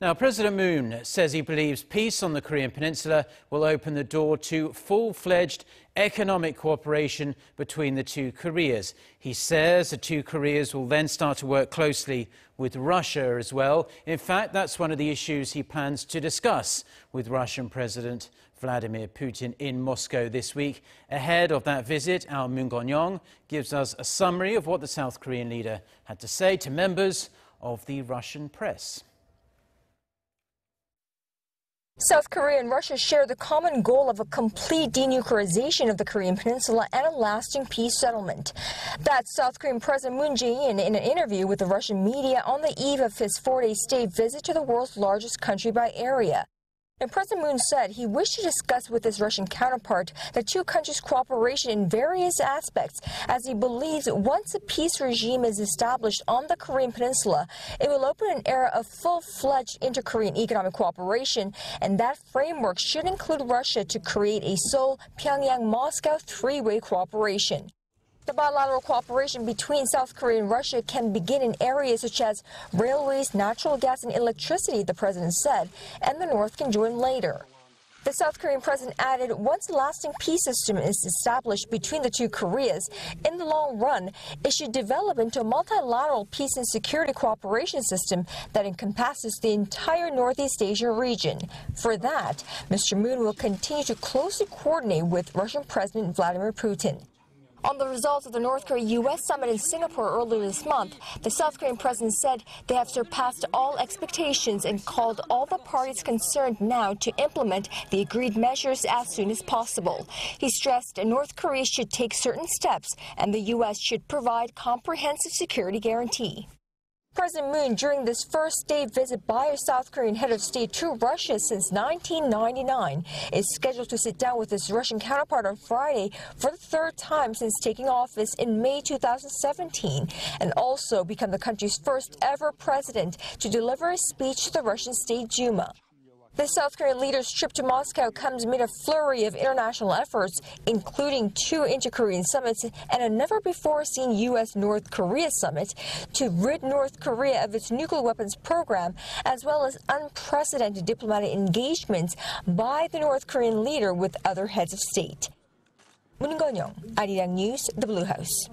Now, President Moon says he believes peace on the Korean Peninsula will open the door to full-fledged economic cooperation between the two Koreas. He says the two Koreas will then start to work closely with Russia as well. In fact, that's one of the issues he plans to discuss with Russian President Vladimir Putin in Moscow this week. Ahead of that visit, our Moon Connyoung gives us a summary of what the South Korean leader had to say to members of the Russian press. South Korea and Russia share the common goal of a complete denuclearization of the Korean Peninsula and a lasting peace settlement. That's South Korean President Moon Jae-in in an interview with the Russian media on the eve of his 4-day state visit to the world's largest country by area. And President Moon said he wished to discuss with his Russian counterpart the two countries' cooperation in various aspects, as he believes once a peace regime is established on the Korean Peninsula, it will open an era of full-fledged inter-Korean economic cooperation, and that framework should include Russia to create a Seoul, Pyongyang, Moscow three-way cooperation. The bilateral cooperation between South Korea and Russia can begin in areas such as railways, natural gas and electricity, the president said, and the North can join later. The South Korean president added once a lasting peace system is established between the two Koreas, in the long run, it should develop into a multilateral peace and security cooperation system that encompasses the entire Northeast Asia region. For that, Mr. Moon will continue to closely coordinate with Russian President Vladimir Putin. On the results of the North Korea-U.S. summit in Singapore earlier this month, the South Korean president said they have surpassed all expectations and called all the parties concerned now to implement the agreed measures as soon as possible. He stressed North Korea should take certain steps and the U.S. should provide comprehensive security guarantee. President Moon, during this first state visit by a South Korean head of state to Russia since 1999, is scheduled to sit down with his Russian counterpart on Friday for the third time since taking office in May 2017, and also become the country's first ever president to deliver a speech to the Russian State Duma. The South Korean leader's trip to Moscow comes amid a flurry of international efforts, including 2 inter-Korean summits and a never-before-seen U.S.-North Korea summit, to rid North Korea of its nuclear weapons program, as well as unprecedented diplomatic engagements by the North Korean leader with other heads of state. Moon Connyoung, Arirang News, The Blue House.